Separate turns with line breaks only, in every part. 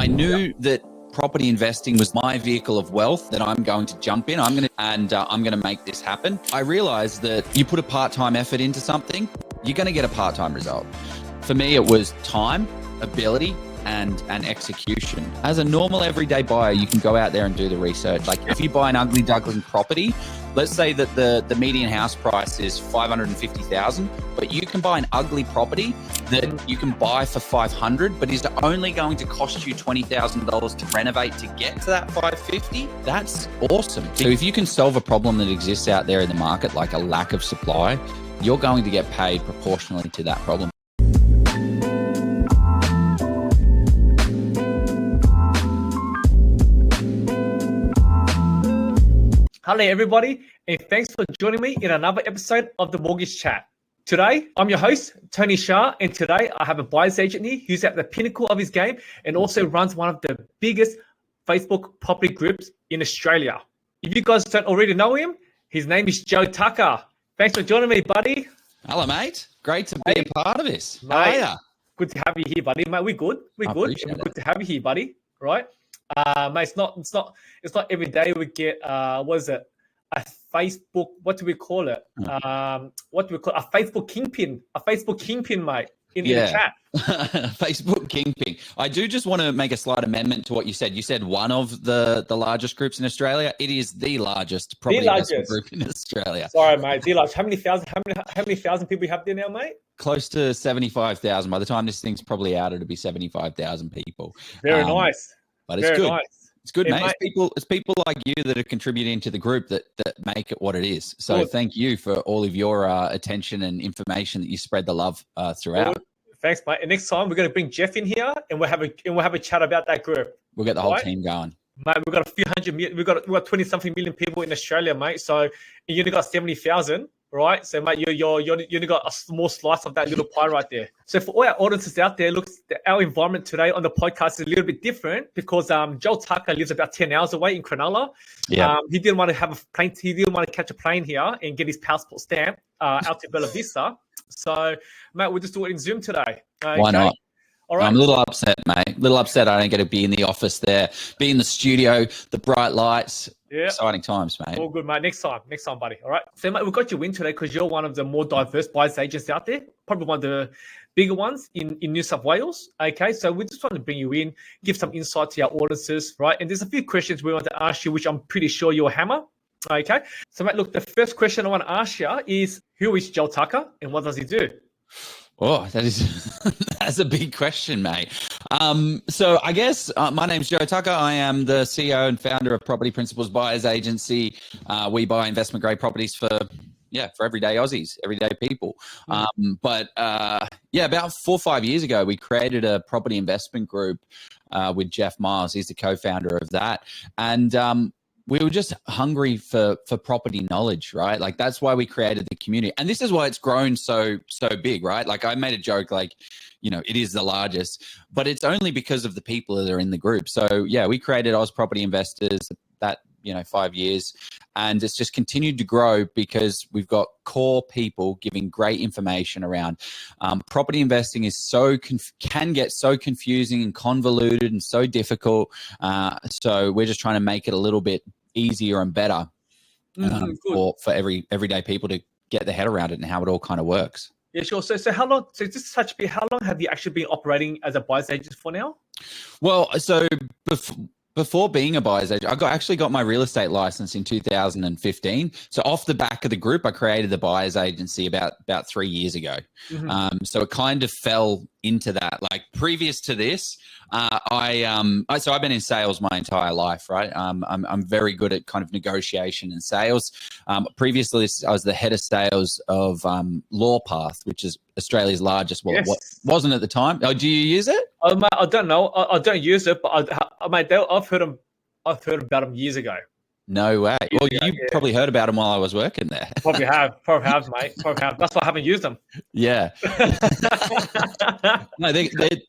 I knew that property investing was my vehicle of wealth that I'm going to jump in. I'm going to make this happen. I realized that you put a part-time effort into something, you're going to get a part-time result. For me, it was time, ability, and execution. As a normal everyday buyer, you can go out there and do the research. Like if you buy an ugly duckling property, let's say that the median house price is $550,000, but you can buy an ugly property that you can buy for $500, but is only going to cost you $20,000 to renovate to get to that $550. That's awesome. So if you can solve a problem that exists out there in the market, like a lack of supply, you're going to get paid proportionally to that problem.
Hello everybody, and thanks for joining me in another episode of the Mortgage Chat. Today, I'm your host, Tony Xia, and today I have a buyer's agent here who's at the pinnacle of his game and also runs one of the biggest Facebook property groups in Australia. If you guys don't already know him, his name is Joe Tucker. Thanks for joining me, buddy.
Hello, mate. Great to be a part of this.
Mate,
how are you?
Good to have you here, buddy. Mate, we're good. We're good. Good to have you here, buddy. Right? Mate, it's not every day we get what is it? A Facebook, what do we call it? A Facebook kingpin, mate, in the chat.
Facebook kingpin. I do just want to make a slight amendment to what you said. You said one of the largest groups in Australia. It is the largest property investment group in Australia.
Sorry, mate. The largest. How many thousand people you have there now, mate?
Close to 75,000. By the time this thing's probably out, it'll be 75,000 people.
Very nice.
But it's good. Nice. It's good, mate. It's people like you that are contributing to the group that make it what it is. So thank you for all of your attention and information that you spread the love throughout.
Good. Thanks, mate. And next time we're going to bring Jeff in here and we'll have a chat about that group.
We'll get the whole team going.
Mate, we've got a few hundred million. We've got 20-something million people in Australia, mate. So you only got 70,000. Right, so mate, you only got a small slice of that little pie right there. So for all our audiences out there, look, our environment today on the podcast is a little bit different because Joe Tucker lives about 10 hours away in Cronulla. Yeah, he didn't want to have a plane. He didn't want to catch a plane here and get his passport stamp out to Bella Vista. So, mate, we'll just do it in Zoom today. Okay?
Why not?
All right.
I'm a little upset, mate. A little upset I don't get to be in the office there, be in the studio, the bright lights. Yeah. Exciting times, mate.
All good, mate. Next time, buddy. All right. So, mate, we've got you in today because you're one of the more diverse buyers agents out there, probably one of the bigger ones in New South Wales. Okay. So we just want to bring you in, give some insight to our audiences, right? And there's a few questions we want to ask you, which I'm pretty sure you'll hammer. Okay. So, mate, look, the first question I want to ask you is, who is Joe Tucker and what does he do?
Oh, that's a big question, mate. So I guess my name's Joe Tucker. I am the CEO and founder of Property Principles Buyers Agency. We buy investment grade properties for everyday Aussies, everyday people. But about 4 or 5 years ago, we created a property investment group with Jeff Miles. He's the co-founder of that. And we were just hungry for property knowledge, right? Like that's why we created the community. And this is why it's grown so big, right? Like I made a joke, like, it is the largest, but it's only because of the people that are in the group. So yeah, we created Oz Property Investors that, 5 years, and it's just continued to grow because we've got core people giving great information around property investing is can get so confusing and convoluted and so difficult. So we're just trying to make it a little bit easier and better for everyday people to get their head around it and how it all kind of works.
Yeah, sure. So how long? So just touch me. How long have you actually been operating as a buyer's agent for now?
Well, so before being a buyer's agent, I actually got my real estate license in 2015. So off the back of the group, I created the buyer's agency about 3 years ago. So it kind of fell into that. Like previous to this, so I've been in sales my entire life, right? I'm very good at kind of negotiation and sales. Previous to this, I was the head of sales of LawPath, which is Australia's largest. Well, what wasn't at the time. Oh, do you use it?
Mate, I don't know. I don't use it, but I've heard about them years ago.
No way. Well,
Yeah,
you probably heard about them while I was working there.
probably have, mate. Probably have. That's why I haven't used them.
Yeah. No,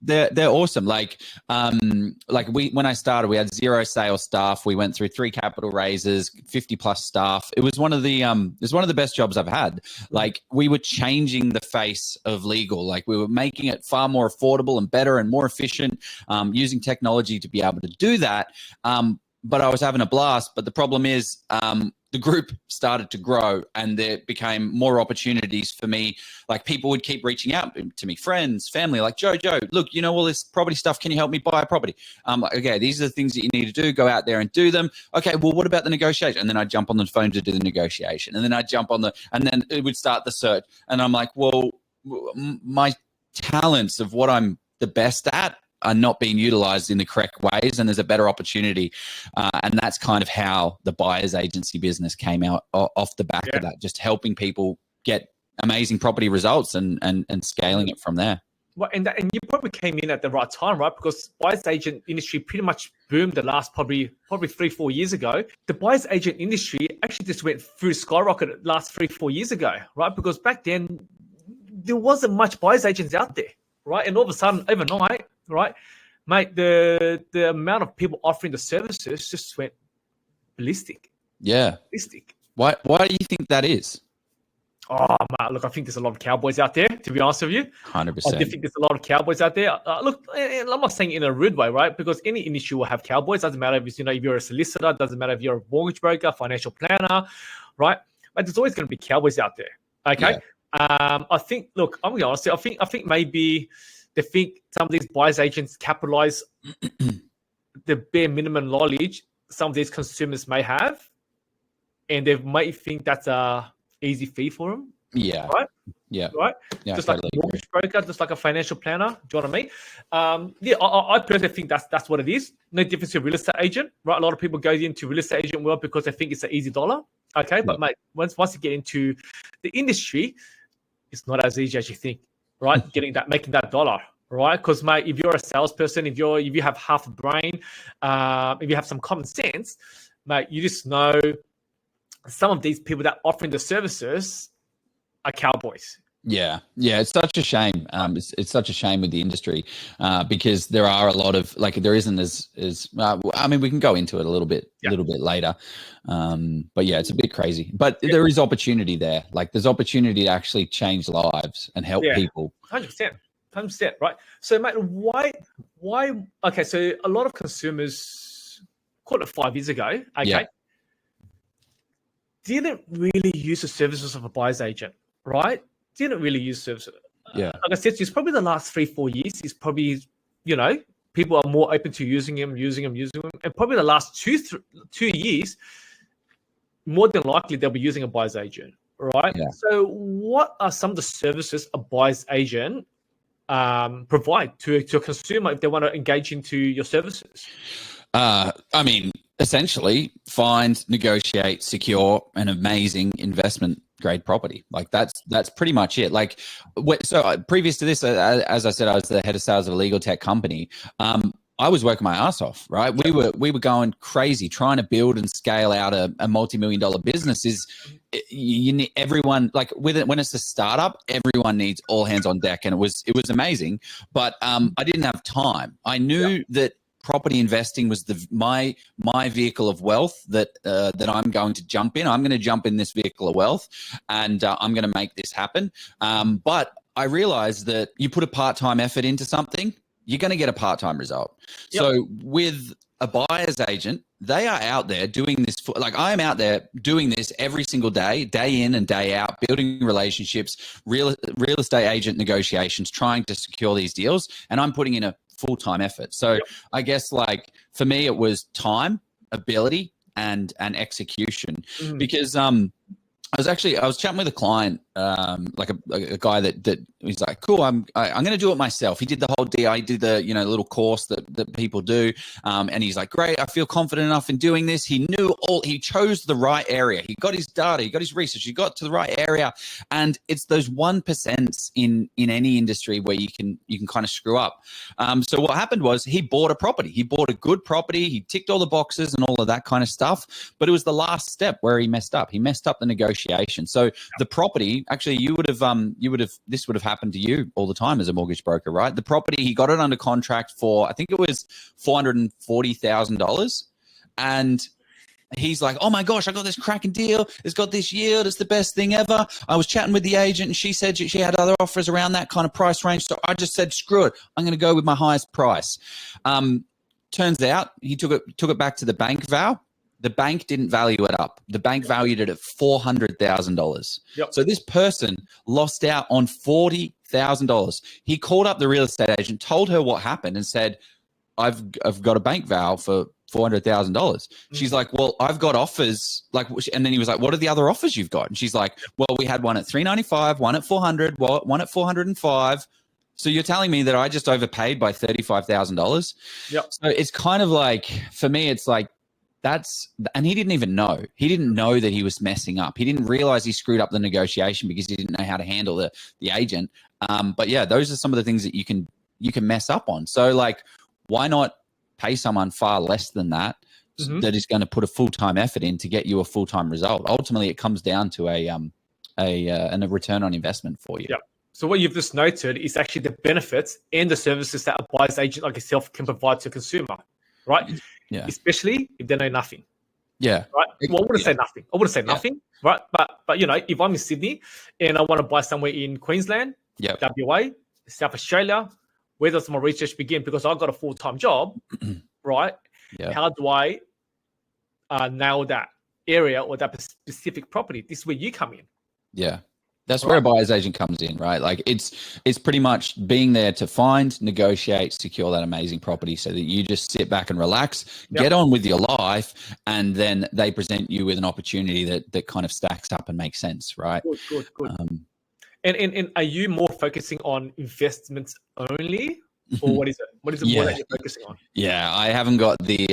they're awesome. Like when I started, we had 0 sales staff. We went through 3 capital raises, 50 plus staff. It was one of the best jobs I've had. Like, we were changing the face of legal. Like, we were making it far more affordable and better and more efficient, using technology to be able to do that. But I was having a blast. But the problem is, the group started to grow and there became more opportunities for me. Like, people would keep reaching out to me, friends, family, like, Joe, look, you know, all this property stuff. Can you help me buy a property? Like, okay, these are the things that you need to do. Go out there and do them. Okay, well, what about the negotiation? And then I'd jump on the phone to do the negotiation. And then I'd and then it would start the search. And I'm like, well, my talents of what I'm the best at are not being utilized in the correct ways, and there's a better opportunity. And that's kind of how the buyer's agency business came out off the back of that, just helping people get amazing property results and scaling it from there.
Well, and you probably came in at the right time, right? Because buyer's agent industry pretty much boomed the last probably 3-4 years ago. The buyer's agent industry actually just went through skyrocket last 3-4 years ago, right? Because back then there wasn't much buyer's agents out there, right? And all of a sudden, overnight, right, mate, the amount of people offering the services just went ballistic.
Yeah.
Ballistic.
Why do you think that is?
Oh, mate, look, I think there's a lot of cowboys out there, to be honest with you.
100%.
I do think there's a lot of cowboys out there. Look, I'm not saying in a rude way, right? Because any industry will have cowboys. Doesn't matter if if you're a solicitor, doesn't matter if you're a mortgage broker, financial planner, right? But there's always going to be cowboys out there. Okay. Yeah. I think, look, I'm going to be honest. I think maybe they think some of these buyer's agents capitalize the bare minimum knowledge some of these consumers may have, and they might think that's a easy fee for them.
Yeah.
Right?
Yeah.
Right?
Yeah,
just
totally
like a mortgage broker, just like a financial planner. Do you know what I mean? Yeah, I personally think that's what it is. No difference to a real estate agent, right? A lot of people go into real estate agent world because they think it's an easy dollar. Okay, but mate, once you get into the industry, it's not as easy as you think, right? Making that dollar. Right, because mate, if you're a salesperson, if you have half a brain, if you have some common sense, mate, you just know some of these people that offering the services are cowboys.
Yeah, it's such a shame. It's such a shame with the industry because there are a lot of there isn't as I mean, we can go into it a little bit later, but yeah, it's a bit crazy. But there is opportunity there. Like, there's opportunity to actually change lives and help people.
100%. 100%, right? So, mate, why? Okay, so a lot of consumers, call it 5 years ago, didn't really use the services of a buyer's agent, right? Didn't really use services.
Yeah.
Like I said, it's probably the last 3-4 years. It's probably, people are more open to using them, and probably the last 2 years, more than likely they'll be using a buyer's agent, right?
Yeah.
So, what are some of the services a buyer's agent provide to a consumer if they want to engage into your services?
I mean, essentially, find, negotiate, secure an amazing investment grade property. Like, that's pretty much it. Like, so previous to this, as I said, I was the head of sales of a legal tech company. I was working my ass off, right? We were going crazy trying to build and scale out a multi-million-dollar business. You need everyone, like, with it when it's a startup, everyone needs all hands on deck, and it was amazing. But I didn't have time. I knew that property investing was my vehicle of wealth that I'm going to jump in. I'm going to jump in this vehicle of wealth, and I'm going to make this happen. But I realized that you put a part-time effort into something, you're going to get a part-time result. Yep. So with a buyer's agent, they are out there doing this. I am out there doing this every single day, day in and day out, building relationships, real estate agent negotiations, trying to secure these deals. And I'm putting in a full-time effort. So I guess, for me, it was time, ability, and execution. Because I was chatting with a client like a guy that he's like, cool, I'm going to do it myself. He did the whole DI, did the, little course that people do. And he's like, great, I feel confident enough in doing this. He chose the right area. He got his data, he got his research, he got to the right area. And it's those 1% in any industry where you can kind of screw up. So what happened was he bought a property. He bought a good property. He ticked all the boxes and all of that kind of stuff. But it was the last step where he messed up. He messed up the negotiation. So the property, actually, this would have happened to you all the time as a mortgage broker, right? The property, he got it under contract for, I think it was $440,000. And he's like, oh my gosh, I got this cracking deal. It's got this yield. It's the best thing ever. I was chatting with the agent and she said she had other offers around that kind of price range. So I just said, screw it. I'm going to go with my highest price. Turns out he took it back to the bank val. The bank didn't value it up. The bank valued it at $400,000.
Yep.
So this person lost out on $40,000. He called up the real estate agent, told her what happened, and said, "I've got a bank val for $400,000." She's like, "Well, I've got offers." And then he was like, "What are the other offers you've got?" And she's like, "Well, we had one at $395, one at $400, one at $405. So you're telling me that I just overpaid by $35,000?"
Yep.
So it's kind of like, for me, it's like, and he didn't even know. He didn't know that he was messing up. He didn't realize he screwed up the negotiation because he didn't know how to handle the agent. But yeah, those are some of the things that you can mess up on. So like, why not pay someone far less than that that is going to put a full-time effort in to get you a full-time result? Ultimately, it comes down to a return on investment for you.
Yeah. So what you've just noted is actually the benefits and the services that a buyer's agent like yourself can provide to a consumer, right?
Yeah.
Especially if they know nothing.
Yeah.
Right. Well, I wouldn't say nothing. I wouldn't say nothing. Right. But if I'm in Sydney and I want to buy somewhere in Queensland, WA, South Australia, where does my research begin? Because I've got a full-time job, right?
Yeah.
How do I nail that area or that specific property? This is where you come in.
Yeah. That's where a buyer's agent comes in, right? Like it's pretty much being there to find, negotiate, secure that amazing property so that you just sit back and relax, get on with your life, and then they present you with an opportunity that kind of stacks up and makes sense, right?
Good. And are you more focusing on investments only, or what is it? What is it more that you're focusing on?
Yeah, I haven't got the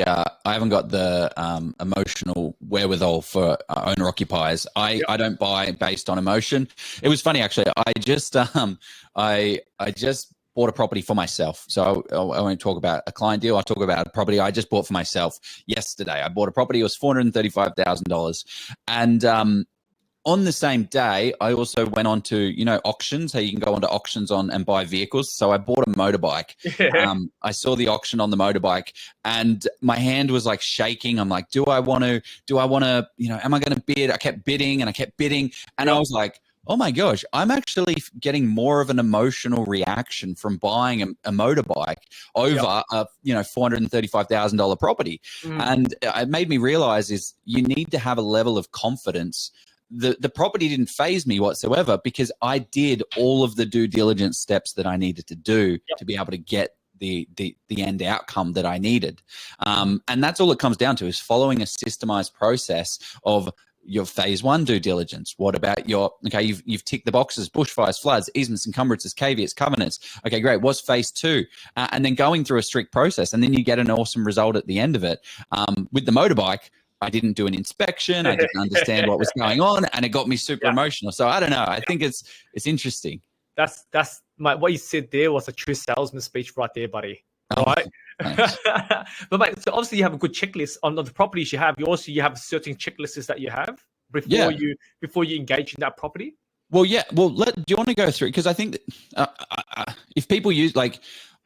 emotional wherewithal for owner occupiers. I don't buy based on emotion. It was funny actually. I just bought a property for myself. So I won't talk about a client deal. I'll talk about a property I just bought for myself yesterday. I bought a property. It was $435,000, and on the same day, I also went on to, auctions, how you can go onto auctions and buy vehicles. So I bought a motorbike. I saw the auction on the motorbike and my hand was like shaking. I'm like, do I want to, am I going to bid? I kept bidding. And I was like, oh my gosh, I'm actually getting more of an emotional reaction from buying a motorbike over a $435,000 property. And it made me realize is you need to have a level of confidence. The property didn't faze me whatsoever because I did all of the due diligence steps that I needed to do to be able to get the end outcome that I needed. And that's all it comes down to is following a systemized process of your phase one due diligence. What about you've ticked the boxes, bushfires, floods, easements, encumbrances, caveats, covenants. Okay, great. What's phase two? And then going through a strict process. And then you get an awesome result at the end of it. With the motorbike, I didn't do an inspection. I didn't understand what was going on, and it got me super emotional. So I don't know. I think it's interesting.
That's what you said there was a true salesman speech right there, buddy. Right? But mate, so obviously you have a good checklist on the properties you have. You have certain checklists that you have before you engage in that property.
Well, yeah. Well, do you want to go through? Because I think that, if people use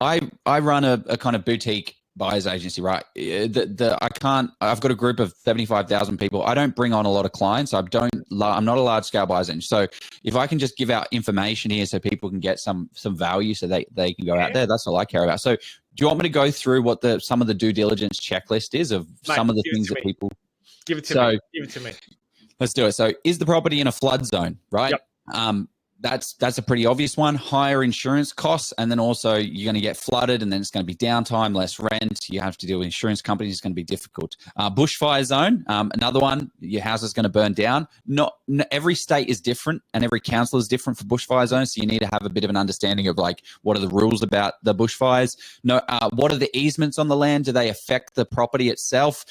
I run a kind of boutique buyer's agency, right? I've got a group of 75,000 people. I don't bring on a lot of clients. I'm not a large scale buyer's agent. So if I can just give out information here so people can get some value so they can go out there, that's all I care about. So do you want me to go through what some of the due diligence checklist is of some of the things that people...
Give it to me.
Let's do it. So is the property in a flood zone, right?
Yep.
That's a pretty obvious one. Higher insurance costs, and then also you're going to get flooded, and then it's going to be downtime, less rent. You have to deal with insurance companies. It's going to be difficult. Bushfire zone, another one. Your house is going to burn down. Not every state is different, and every council is different for bushfire zones. So you need to have a bit of an understanding of like what are the rules about the bushfires. What are the easements on the land? Do they affect the property itself?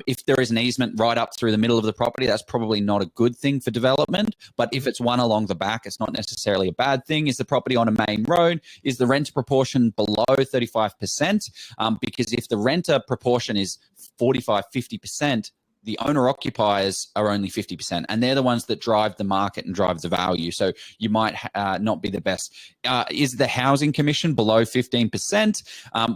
If there is an easement right up through the middle of the property, that's probably not a good thing for development. But if it's one along the back, it's not necessarily a bad thing. Is the property on a main road? Is the renter proportion below 35%? Because if the renter proportion is 45, 50%, the owner occupiers are only 50%, and they're the ones that drive the market and drive the value. So you might not be the best. Is the housing commission below 15%?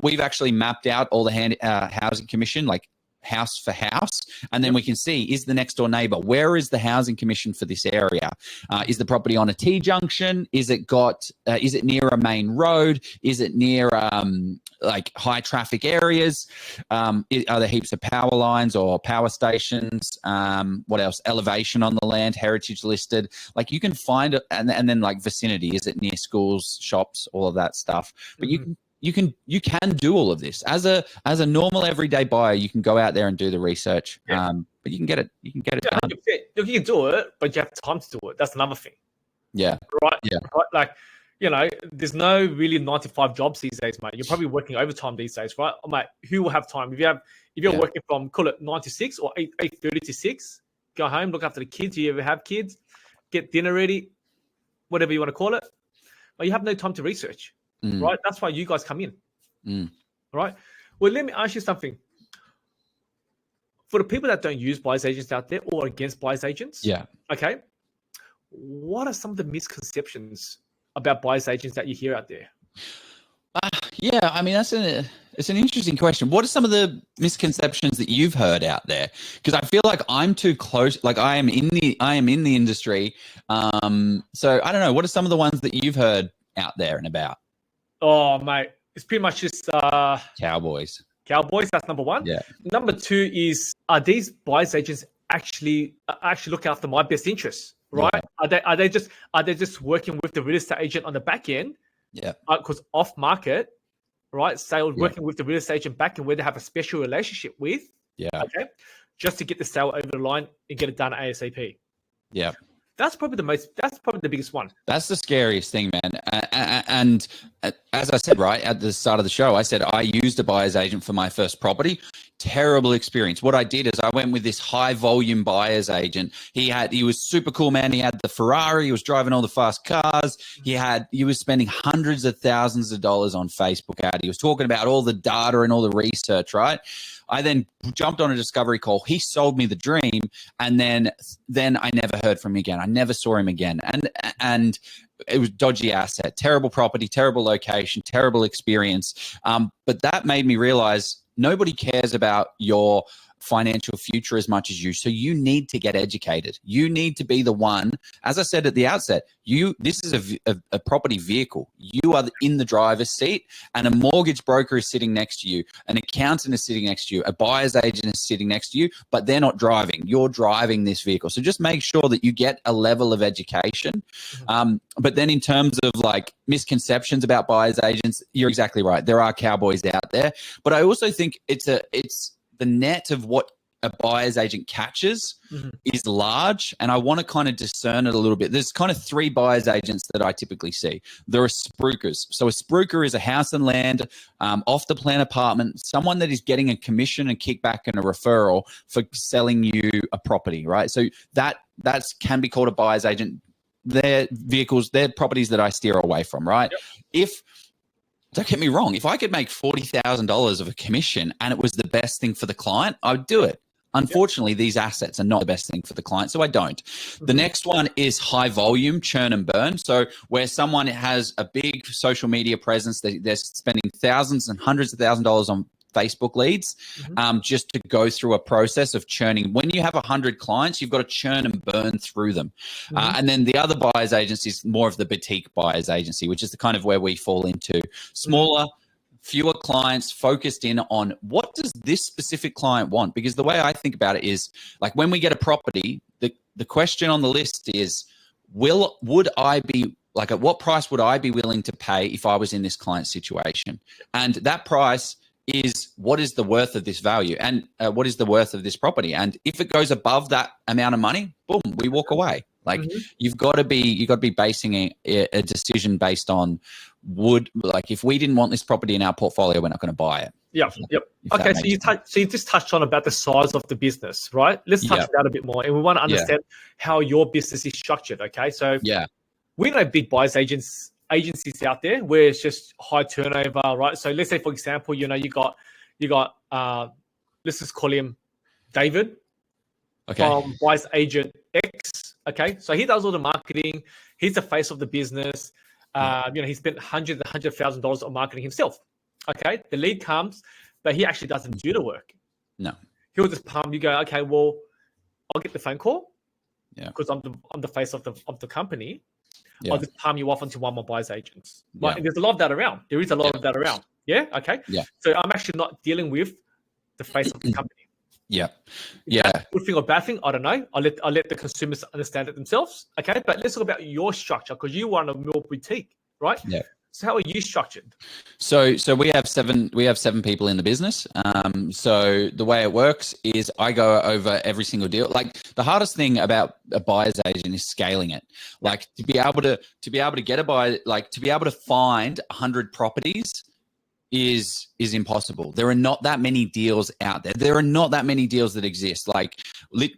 We've actually mapped out all the housing commission, like house for house, and then we can see, is the next door neighbor, where is the housing commission for this area? Is the property on a T-junction? Is it near a main road? Is it near like high traffic areas? Are there heaps of power lines or power stations? What else? Elevation on the land, heritage listed. Like you can find, and then like vicinity, is it near schools, shops, all of that stuff. But you can do all of this as a normal everyday buyer. You can go out there and do the research, but you can get it done.
You can do it, but you have time to do it. That's another thing.
Yeah.
Right.
Yeah.
Right? Like, there's no really 9-to-5 jobs these days, mate. You're probably working overtime these days, right? Mate, who will have time? If you're working from, call it 9 to 6 or 8:30 to 6, go home, look after the kids. You ever have kids? Get dinner ready, whatever you want to call it. But you have no time to research. Right? That's why you guys come in. Right? Well, let me ask you something. For the people that don't use buyer's agents out there or against buyer's agents, okay, what are some of the misconceptions about buyer's agents that you hear out there?
I mean, it's an interesting question. What are some of the misconceptions that you've heard out there? Because I feel like I'm too close. Like I am in the industry. So I don't know. What are some of the ones that you've heard out there and about?
Oh, mate, it's pretty much just
Cowboys.
That's number one.
Yeah.
Number two is, are these buyer's agents actually look after my best interests? Right? Yeah. Are they just working with the real estate agent on the back end?
Yeah.
Because off market, right? Sale working with the real estate agent back end where they have a special relationship with.
Yeah.
Okay. Just to get the sale over the line and get it done ASAP.
Yeah.
That's probably the biggest one.
That's the scariest thing, man. And as I said, right at the start of the show, I said I used a buyer's agent for my first property. Terrible experience. What I did is I went with this high volume buyer's agent. He was super cool, man. He had the Ferrari. He was driving all the fast cars. He was spending hundreds of thousands of dollars on Facebook ad. He was talking about all the data and all the research, right? I then jumped on a discovery call. He sold me the dream, and then I never heard from him again. I never saw him again, and it was dodgy asset, terrible property, terrible location, terrible experience. But that made me realize nobody cares about your financial future as much as you. So you need to get educated. You need to be the one. As I said at the outset, this is a property vehicle. You are in the driver's seat, and a mortgage broker is sitting next to you. An accountant is sitting next to you. A buyer's agent is sitting next to you, but they're not driving. You're driving this vehicle. So just make sure that you get a level of education. But then in terms of like misconceptions about buyer's agents, you're exactly right. There are cowboys out there, but I also think it's the net of what a buyer's agent catches is large, and I want to kind of discern it a little bit. There's kind of three buyer's agents that I typically see. There are spruikers. So a spruiker is a house and land, off the plan apartment, someone that is getting a commission, a kickback, and a referral for selling you a property, right? So that can be called a buyer's agent. They're vehicles, they're properties that I steer away from, right? Yep. Don't get me wrong. If I could make $40,000 of a commission and it was the best thing for the client, I would do it. Unfortunately, these assets are not the best thing for the client, so I don't. The next one is high volume, churn and burn. So where someone has a big social media presence, they're spending thousands and hundreds of thousands of dollars on Facebook leads, just to go through a process of churning. When you have 100 clients, you've got to churn and burn through them. And then the other buyer's agency is more of the boutique buyer's agency, which is the kind of where we fall into. Smaller, fewer clients, focused in on what does this specific client want? Because the way I think about it is, like, when we get a property, the question on the list is, would I be like, at what price would I be willing to pay if I was in this client situation? And that price is, what is the worth of this value, and what is the worth of this property? And if it goes above that amount of money, boom, we walk away. Like you've got to be basing a decision based on if we didn't want this property in our portfolio, we're not going to buy it.
Yep. Okay, so you just touched on about the size of the business, right? Let's touch on that a bit more, and we want to understand how your business is structured. Okay, so we know big buyers agencies out there where it's just high turnover, right? So let's say, for example, you got let's just call him David, from buyers agent X. Okay, so he does all the marketing. He's the face of the business. He spent $100,000 on marketing himself. Okay, the lead comes, but he actually doesn't do the work.
No,
he'll just palm. You go, okay, well, I'll get the phone call.
Yeah,
because I'm the face of the company.
Yeah.
I'll just palm you off onto one of my buyers agents. Right? And there's a lot of that around. There is a lot of that around. Yeah. Okay.
Yeah.
So I'm actually not dealing with the face of the company.
Yeah.
Good thing or bad thing, I don't know. I'll let the consumers understand it themselves. Okay. But let's talk about your structure, because you run a more boutique, right?
Yeah.
So how are you structured?
So we have seven people in the business. So the way it works is I go over every single deal. Like, the hardest thing about a buyer's agent is scaling it. Like, to be able to get a buyer, like to be able to find 100 properties is impossible. There are not that many deals out there. There are not that many deals that exist. Like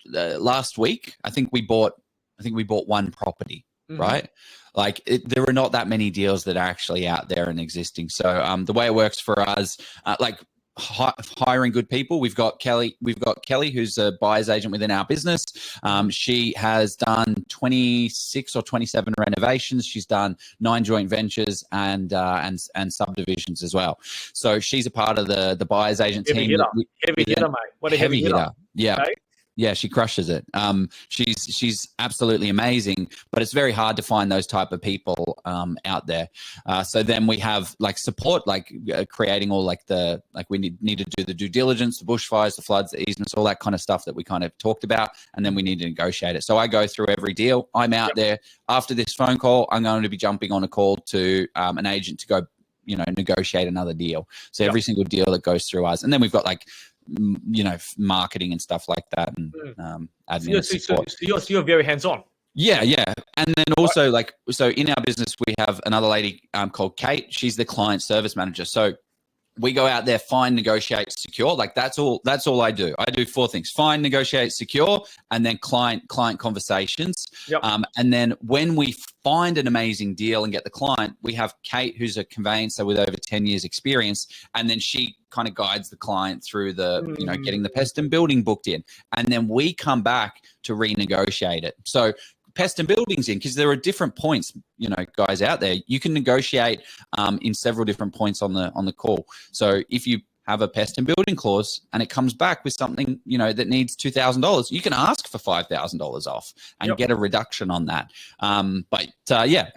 last week, I think we bought one property, right? Like, there are not that many deals that are actually out there and existing. So the way it works for us, hiring good people, we've got Kelly, who's a buyer's agent within our business. She has done 26 or 27 renovations. She's done 9 joint ventures and subdivisions as well. So she's a part of the buyer's agent team.
Heavy hitter, mate. What a heavy hitter.
Yeah. Okay. Yeah, she crushes it. She's absolutely amazing, but it's very hard to find those type of people out there. So then we have like support, like creating all we need to do the due diligence, the bushfires, the floods, the easements, all that kind of stuff that we kind of talked about, and then we need to negotiate it. So I go through every deal. I'm out there after this phone call. I'm going to be jumping on a call to an agent to go, negotiate another deal. So every single deal that goes through us, and then we've got marketing and stuff like that, and admin support.
So you're very hands-on.
Yeah. And then also so in our business, we have another lady called Kate. She's the client service manager. So we go out there, find, negotiate, secure. Like, that's all I do. I do 4 things: find, negotiate, secure, and then client conversations. And then when we find an amazing deal and get the client, we have Kate, who's a conveyancer with over 10 years experience. And then she kind of guides the client through the, getting the pest and building booked in. And then we come back to renegotiate it. So pest and buildings in, because there are different points, guys out there. You can negotiate in several different points on the call. So if you have a pest and building clause and it comes back with something, that needs $2,000, you can ask for $5,000 off and get a reduction on that. And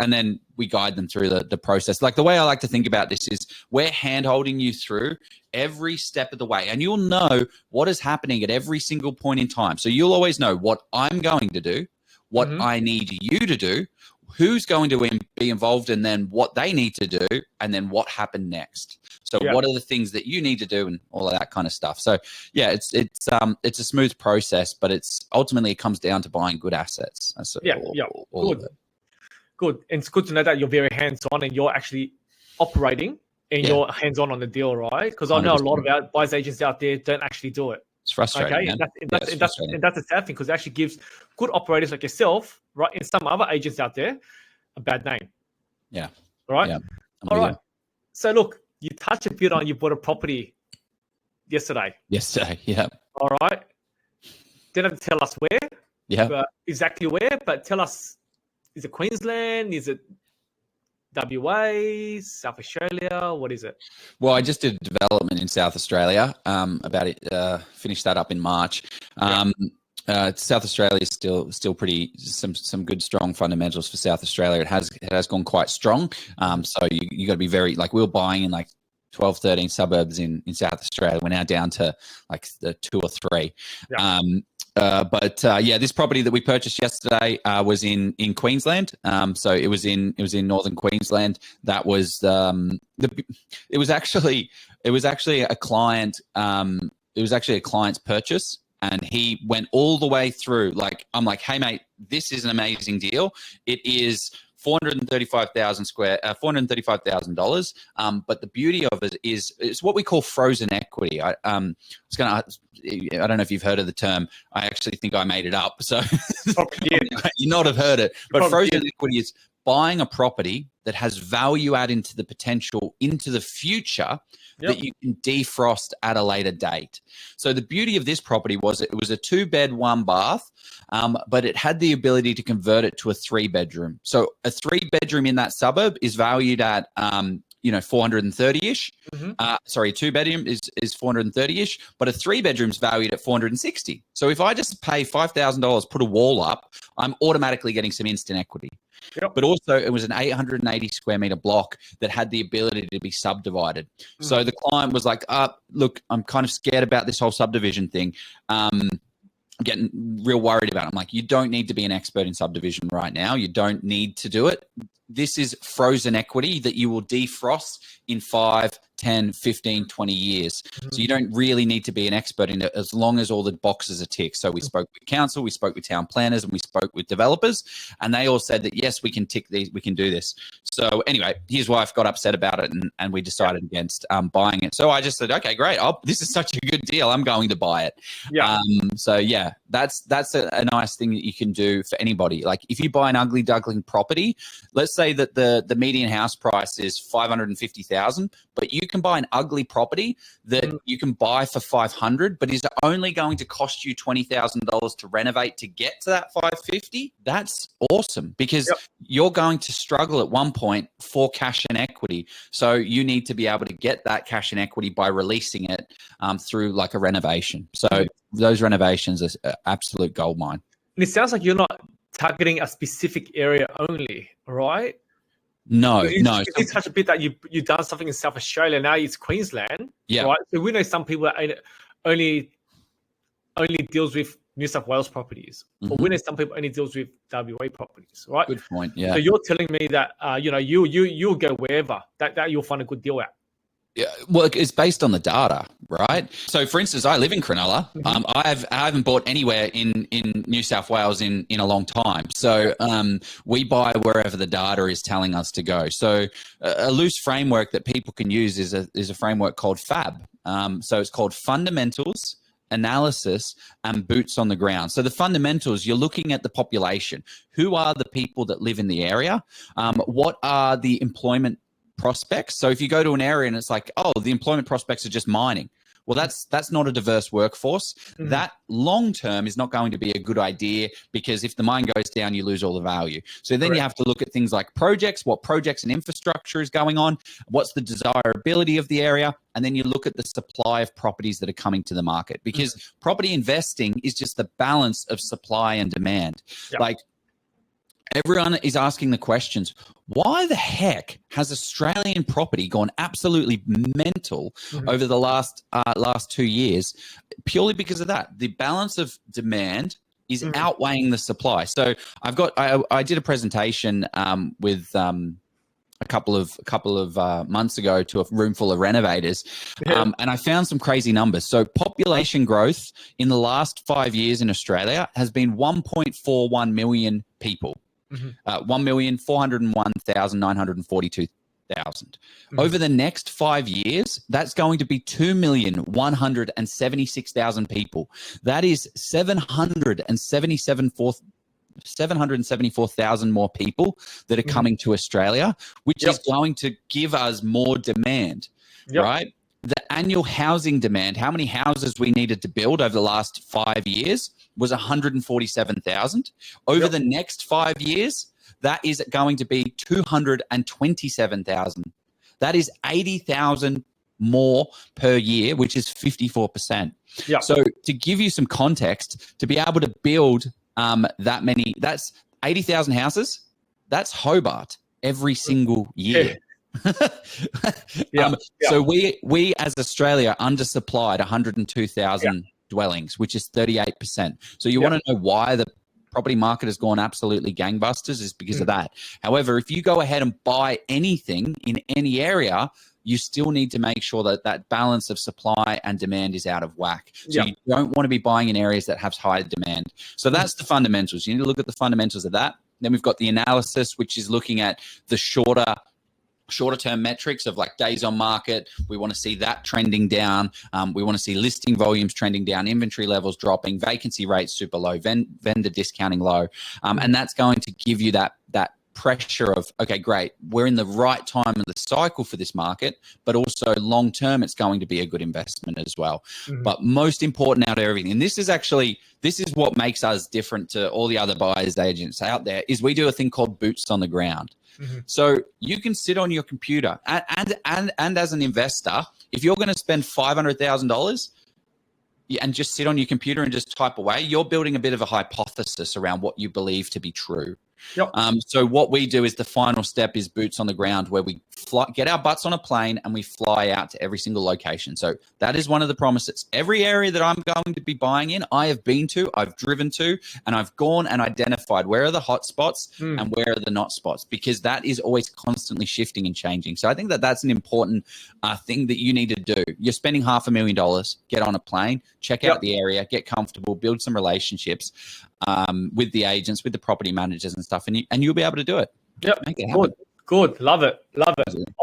then we guide them through the process. Like, the way I like to think about this is we're hand-holding you through every step of the way, and you'll know what is happening at every single point in time. So you'll always know what I'm going to do, what I need you to do, who's going to be involved, and then what they need to do, and then what happened next. So what are the things that you need to do, and all of that kind of stuff. So it's a smooth process, but ultimately it comes down to buying good assets.
Good. And it's good to know that you're very hands-on and you're actually operating and you're hands-on the deal, right? Because I know 100%. A lot of our buyers agents out there don't actually do it.
It's frustrating.
Okay, and that's a sad thing, because it actually gives good operators like yourself, right, and some other agents out there, a bad name.
Yeah.
Right.
Yeah.
All right. So look, you touched a bit on, you bought a property yesterday.
Yeah.
All right. Didn't have to tell us where.
Yeah.
But exactly where, but tell us, is it Queensland? Is it WA, South Australia? What is it?
Well, I just did development in South Australia. Finished that up in March. South Australia is still pretty some good strong fundamentals for South Australia. It has gone quite strong. So you got to be very, like, we were buying in like 12, 13 suburbs in South Australia. We're now down to like the 2 or 3. Yeah, this property that we purchased yesterday was in Queensland. So it was in northern Queensland. That was it was actually a client. It was actually a client's purchase, and he went all the way through. Like, I'm like, hey mate, this is an amazing deal. It is $435,000. But the beauty of it is it's what we call frozen equity. I don't know if you've heard of the term. I actually think I made it up. So you not have heard it. But frozen equity is buying a property that has value add into the potential into the future that you can defrost at a later date. So the beauty of this property was it was a 2-bed, 1-bath, but it had the ability to convert it to a 3-bedroom. So a 3-bedroom in that suburb is valued at 430-ish. Sorry, 2-bedroom is 430-ish, but a 3-bedroom is valued at 460. So if I just pay $5,000, put a wall up, I'm automatically getting some instant equity. But also it was an 880 square meter block that had the ability to be subdivided. So the client was like, look, I'm kind of scared about this whole subdivision thing. Getting real worried about it. I'm like, you don't need to be an expert in subdivision right now. You don't need to do it. This is frozen equity that you will defrost in 5, 10, 15, 20 years. So you don't really need to be an expert in it as long as all the boxes are ticked. So we spoke with council, we spoke with town planners, and we spoke with developers, and they all said that, yes, we can tick these, we can do this. So anyway, his wife got upset about it, and we decided against buying it. So I just said, okay, great. This is such a good deal. I'm going to buy it. So yeah, that's a nice thing that you can do for anybody. Like if you buy an ugly duckling property, let's say that the median house price is $550,000, but you can buy an ugly property that you can buy for $500,000, but is only going to cost you $20,000 to renovate to get to that $550,000. That's awesome because you're going to struggle at one point for cash and equity. So you need to be able to get that cash and equity by releasing it through like a renovation. So those renovations are absolute goldmine.
And it sounds like you're not targeting a specific area only, right?
No.
It's such a bit that you've done something in South Australia. Now it's Queensland, right? So we know some people only deals with New South Wales properties, or we know some people only deals with WA properties, right?
Good point. Yeah.
So you're telling me that you'll go wherever that you'll find a good deal at.
Yeah, well, it's based on the data, right? So, for instance, I live in Cronulla. I haven't bought anywhere in New South Wales in a long time. So, we buy wherever the data is telling us to go. So, a loose framework that people can use is a framework called FAB. So, it's called Fundamentals, Analysis, and Boots on the Ground. So, the fundamentals, you're looking at the population. Who are the people that live in the area? What are the employment prospects? So if you go to an area and it's like, oh, the employment prospects are just mining. Well, that's not a diverse workforce. That long term is not going to be a good idea because if the mine goes down, you lose all the value. So then you have to look at things like projects, what projects and infrastructure is going on, what's the desirability of the area, and then you look at the supply of properties that are coming to the market because property investing is just the balance of supply and demand. Like everyone is asking the questions, why the heck has Australian property gone absolutely mental over the last 2 years? Purely because of that. The balance of demand is outweighing the supply. So I did a presentation with a couple of months ago to a room full of renovators, and I found some crazy numbers. So population growth in the last 5 years in Australia has been 1.41 million people. 1,401,942,000. Over the next 5 years, that's going to be 2,176,000 people. That is 774,000 more people that are coming to Australia, which is going to give us more demand, right? The annual housing demand, how many houses we needed to build over the last 5 years was 147,000. Over the next 5 years, that is going to be 227,000. That is 80,000 more per year, which is 54%. So to give you some context, to be able to build that many, that's 80,000 houses. That's Hobart every single year. So we as Australia undersupplied 102,000 dwellings, which is 38%. So you want to know why the property market has gone absolutely gangbusters is because of that. However, if you go ahead and buy anything in any area, you still need to make sure that that balance of supply and demand is out of whack. So you don't want to be buying in areas that have high demand. So that's the fundamentals. You need to look at the fundamentals of that. Then we've got the analysis, which is looking at the shorter term metrics of like days on market. We want to see that trending down. We want to see listing volumes trending down, inventory levels dropping, vacancy rates super low, vendor discounting low. And that's going to give you that pressure of, okay, great, we're in the right time in the cycle for this market, but also long term, it's going to be a good investment as well. But most important out of everything, and this is what makes us different to all the other buyers agents out there, is we do a thing called boots on the ground. So you can sit on your computer and as an investor, if you're going to spend $500,000 and just sit on your computer and just type away, you're building a bit of a hypothesis around what you believe to be true. So what we do is the final step is boots on the ground, where we get our butts on a plane and we fly out to every single location. So that is one of the promises. Every area that I'm going to be buying in, I have been to, I've driven to, and I've gone and identified where are the hot spots and where are the not spots, because that is always constantly shifting and changing. So I think that that's an important thing that you need to do. You're spending $500,000, get on a plane, check out the area, get comfortable, build some relationships with the agents, with the property managers and stuff, and you'll be able to do it. Make it happen.
Good. Love it. All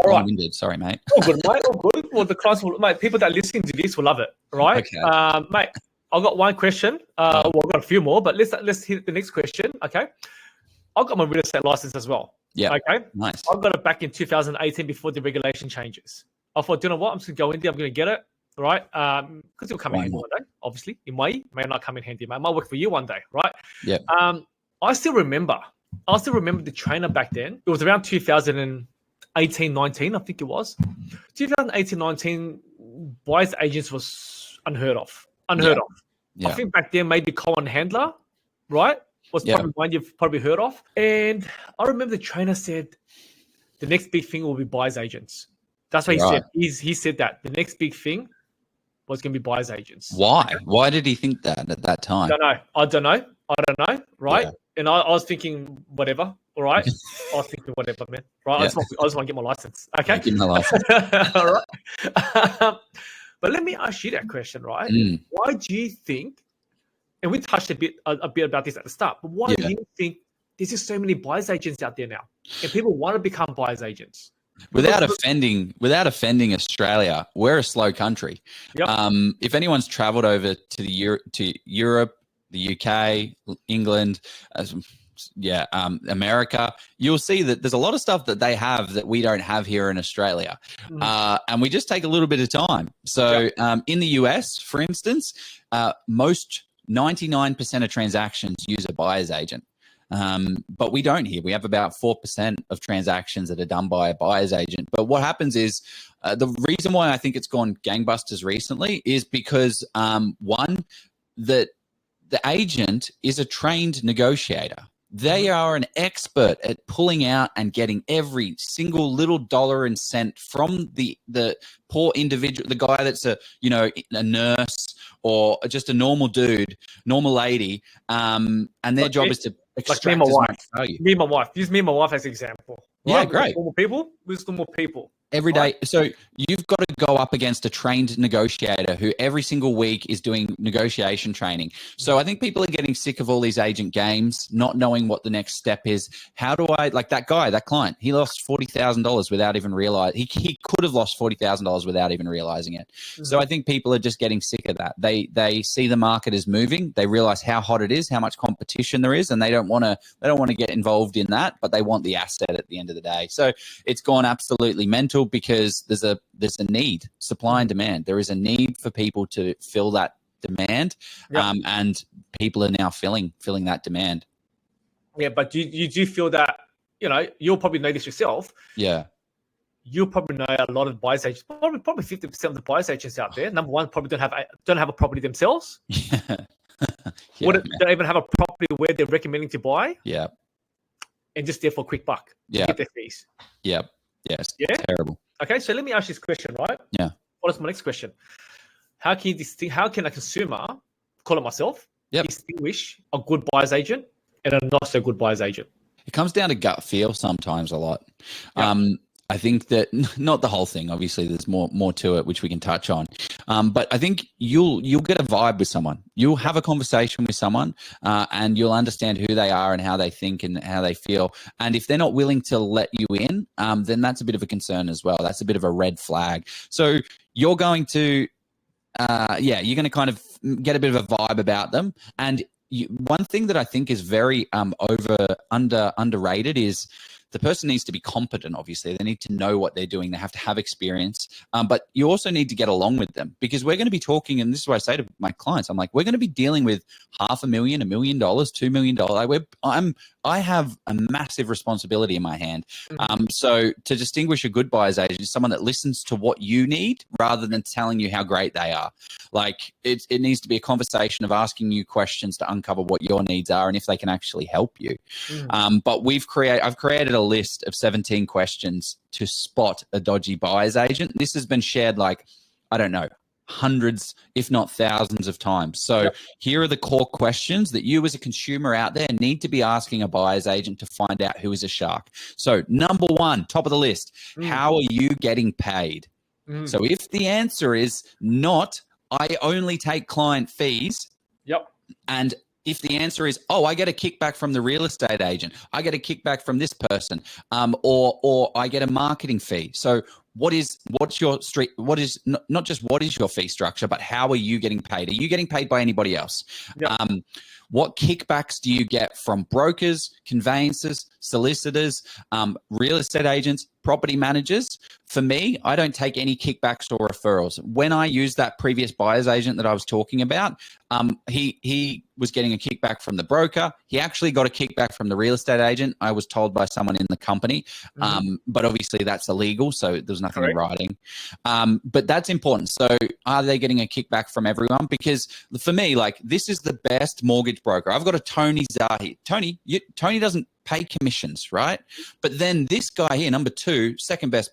right.
Sorry, mate.
All good, mate. All good. Well, the clients will, mate, people that are listening to this will love it, right?
Okay.
Mate, I've got one question. Well, I've got a few more, but let's hit the next question, okay? I've got my real estate license as well.
Yeah.
Okay.
Nice.
I got it back in 2018 before the regulation changes. I thought, you know what? I'm just going to go in there. I'm going to get it, right? Because it'll come in handy one day, obviously. It may not come in handy, mate. It might work for you one day, right?
Yeah.
I still remember the trainer back then. It was around 2018, 19, I think it was. 2018, 19, buyer's agents was unheard of. Yeah. I think back then maybe Cohen Handler, right? Was probably one you've probably heard of. And I remember the trainer said the next big thing will be buyer's agents. That's what he said. He said that the next big thing was going to be buyer's agents.
Why? Why did he think that at that time?
I don't know. Right? Yeah. And I was thinking whatever. All right. I was thinking whatever, man. Right. Yeah. I just want to get my license. Okay.
Get my license.
All right. But let me ask you that question, right? Why do you think? And we touched a bit about this at the start. But why do you think there's just so many buyer's agents out there now, and people want to become buyer's agents?
Without offending Australia, we're a slow country. If anyone's travelled over to Europe, the UK, England, America, you'll see that there's a lot of stuff that they have that we don't have here in Australia, and we just take a little bit of time. So in the US, for instance, most 99% of transactions use a buyer's agent. But we don't here. We have about 4% of transactions that are done by a buyer's agent. But what happens is the reason why I think it's gone gangbusters recently is because, one, that the agent is a trained negotiator. They are an expert at pulling out and getting every single little dollar and cent from the poor individual, the guy that's a nurse or just a normal dude, normal lady, and their job is to extract
like me and my wife.
Value.
Me and my wife. Use me and my wife as an example. Right?
Yeah, great.
Normal people. With normal people.
Every day. So you've got to go up against a trained negotiator who every single week is doing negotiation training. So I think people are getting sick of all these agent games, not knowing what the next step is. How do I, like that client, he lost $40,000 without even realizing, he could have lost $40,000 without even realizing it. So I think people are just getting sick of that. They see the market is moving. They realize how hot it is, how much competition there is, and they don't want to get involved in that, but they want the asset at the end of the day. So it's gone absolutely mental, because there's a need, supply and demand. There is a need for people to fill that demand, and people are now filling that demand.
Yeah, but you do feel that, you'll probably know this yourself.
Yeah.
You'll probably know a lot of buyer's agents, probably 50% of the buyer's agents out there. Number one, probably don't have a property themselves.
Yeah.
Don't even have a property where they're recommending to buy.
Yeah.
And just there for a quick buck to get their fees.
Yeah. Yes.
Yeah.
Terrible.
Okay, so let me ask you this question, right?
Yeah.
What is my next question? how can you how can a consumer, call it myself,
Yep.
distinguish a good buyer's agent and a not so good buyer's agent?
It comes down to gut feel sometimes a lot.
Yep.
I think that not the whole thing. Obviously, there's more to it which we can touch on. But I think you'll get a vibe with someone. You'll have a conversation with someone, and you'll understand who they are and how they think and how they feel. And if they're not willing to let you in, then that's a bit of a concern as well. That's a bit of a red flag. So you're going to, you're going to kind of get a bit of a vibe about them. And one thing that I think is very underrated is the person needs to be competent. Obviously, they need to know what they're doing. They have to have experience, but you also need to get along with them, because we're going to be talking. And this is what I say to my clients. I'm like, we're going to be dealing with $500,000, $1 million, $2 million. I have a massive responsibility in my hand. So to distinguish a good buyer's agent is someone that listens to what you need rather than telling you how great they are. Like it needs to be a conversation of asking you questions to uncover what your needs are and if they can actually help you. But I've created a list of 17 questions to spot a dodgy buyer's agent. This has been shared hundreds, if not thousands of times. So here are the core questions that you as a consumer out there need to be asking a buyer's agent to find out who is a shark. So number one, top of the list, how are you getting paid? So if the answer is not, I only take client fees. And if the answer is, oh, I get a kickback from the real estate agent, I get a kickback from this person, or I get a marketing fee. So what's your street? What is not just what is your fee structure, but how are you getting paid? Are you getting paid by anybody else? What kickbacks do you get from brokers, conveyancers, solicitors, real estate agents, property managers? For me, I don't take any kickbacks or referrals. When I use that previous buyer's agent that I was talking about, he was getting a kickback from the broker. He actually got a kickback from the real estate agent. I was told by someone in the company, but obviously that's illegal, so there's nothing in writing. But that's important. So are they getting a kickback from everyone? Because for me, like, this is the best mortgage broker. I've got a Tony Xia here. Tony doesn't pay commissions, right? But then this guy here, number two, second best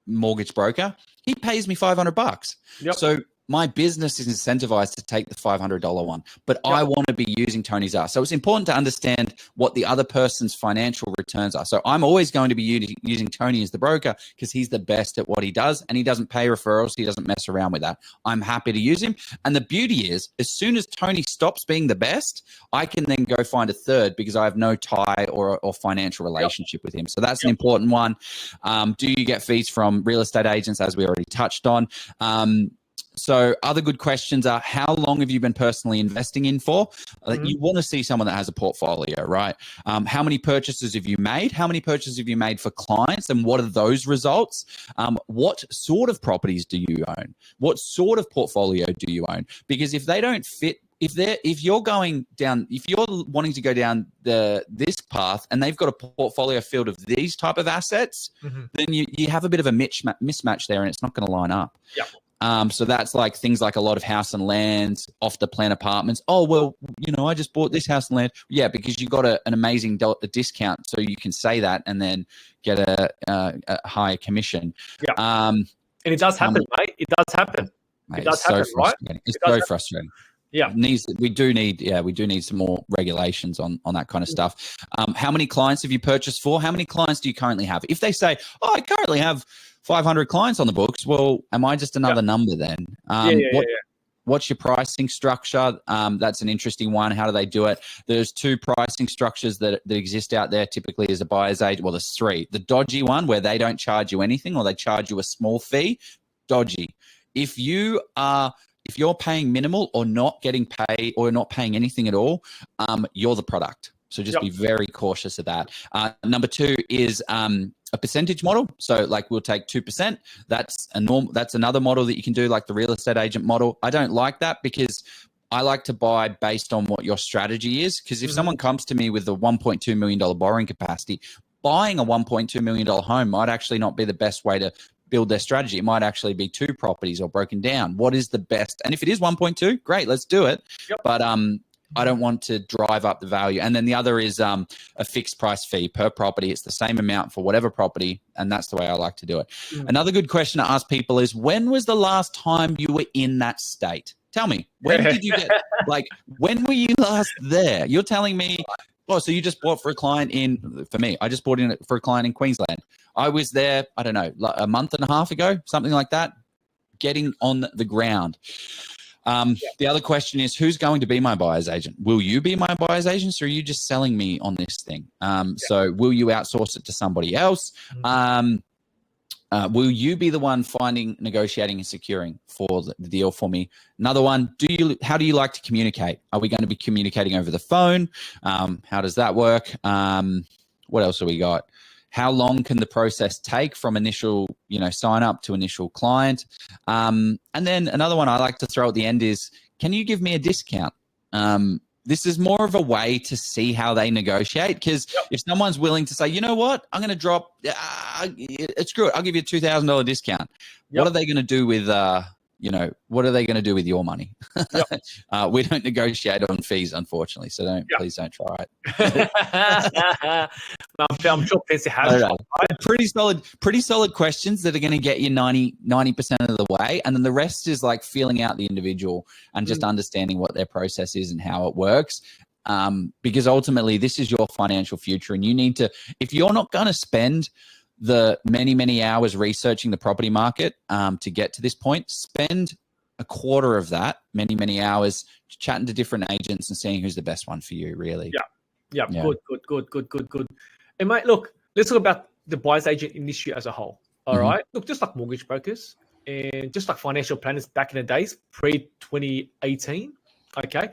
mortgage broker, he pays me $500. So my business is incentivized to take the $500 one, but I want to be using Tony's Xia. So it's important to understand what the other person's financial returns are. So I'm always going to be using Tony as the broker because he's the best at what he does, and he doesn't pay referrals. He doesn't mess around with that. I'm happy to use him. And the beauty is, as soon as Tony stops being the best, I can then go find a third because I have no tie or financial relationship with him. So that's an important one. Do you get fees from real estate agents, as we already touched on? So other good questions are, how long have you been personally investing in for? You want to see someone that has a portfolio, right? How many purchases have you made? How many purchases have you made for clients? And what are those results? What sort of properties do you own? What sort of portfolio do you own? Because if they don't fit, if you're wanting to go down this path and they've got a portfolio filled of these type of assets, then you have a bit of a mismatch there, and it's not going to line up. So that's like things like a lot of house and lands, off the plan apartments. Oh, well, I just bought this house and land. Yeah, because you got an amazing discount, so you can say that and then get a higher commission. And
it does happen, mate. It does happen.
Mate,
it does happen, right?
It's so frustrating. We do need some more regulations on that kind of stuff. How many clients have you purchased for? How many clients do you currently have? If they say, oh, I currently have 500 clients on the books, well, am I just another number then? What's your pricing structure? That's an interesting one. How do they do it? There's two pricing structures that exist out there typically as a buyer's agent. Well, there's three. The dodgy one, where they don't charge you anything or they charge you a small fee, dodgy. If you're paying minimal or not getting paid or not paying anything at all, you're the product. So just be very cautious of that. Number two is a percentage model. So like we'll take 2%. That's another model that you can do, like the real estate agent model. I don't like that because I like to buy based on what your strategy is. Because if someone comes to me with a $1.2 million borrowing capacity, buying a $1.2 million home might actually not be the best way to build their strategy. It might actually be 2 properties or broken down. What is the best? And if it is 1.2, great, let's do it. But I don't want to drive up the value. And then the other is a fixed price fee per property. It's the same amount for whatever property, and that's the way I like to do it. Another good question to ask people is, when was the last time you were in that state? Tell me, when did you get, when were you last there? You're telling me, oh, so you just bought for a client for me, I just bought in for a client in Queensland. I was there, I don't know, like a month and a half ago, something like that, getting on the ground. The other question is, who's going to be my buyer's agent? Will you be my buyer's agent, or are you just selling me on this thing? So will you outsource it to somebody else? Will you be the one finding, negotiating, and securing for the deal for me? Another one, how do you like to communicate? Are we going to be communicating over the phone? How does that work? What else have we got? How long can the process take from initial, sign up to initial client? And then another one I like to throw at the end is, can you give me a discount? This is more of a way to see how they negotiate, because if someone's willing to say, you know what, I'm going to drop, screw it, I'll give you a $2,000 discount. What are they going to do with, what are they going to do with your money? We don't negotiate on fees, unfortunately. So please don't try it.
I'm sure Fancy has.
Pretty solid questions that are going to get you 90% of the way. And then the rest is like feeling out the individual and just understanding what their process is and how it works. Because ultimately this is your financial future, and you need to, if you're not going to spend the many hours researching the property market to get to this point, spend a quarter of that, many hours chatting to different agents and seeing who's the best one for you, really.
Yeah. Good. And mate, look, let's talk about the buyer's agent industry as a whole. All right. Look, just like mortgage brokers and just like financial planners back in the days, pre-2018, okay,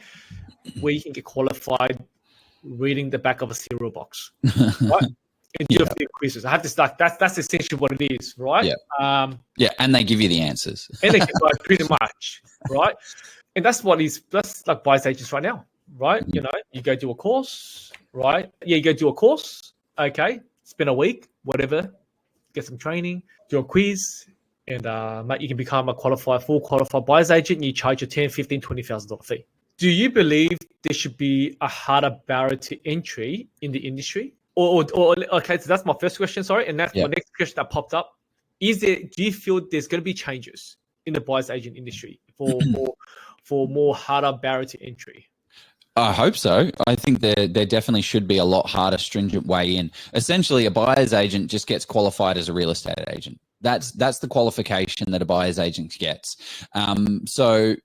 where you can get qualified reading the back of a cereal box, right? And do a few quizzes. I have to start. That's essentially what it is, right?
And they give you the answers.
And they give pretty much, right? And that's like buyer's agents right now, right? You go do a course, right? Yeah, you go do a course. Okay, spend a week, whatever, get some training, do a quiz, and mate, you can become a full qualified buyer's agent. And you charge your $10,000, $15,000, $20,000 fee. Do you believe there should be a harder barrier to entry in the industry? Or okay, so that's my first question, sorry. And that's my next question that popped up. Do you feel there's going to be changes in the buyer's agent industry for more harder barrier to entry?
I hope so. I think there definitely should be a lot harder, stringent way in. Essentially, a buyer's agent just gets qualified as a real estate agent. That's the qualification that a buyer's agent gets. So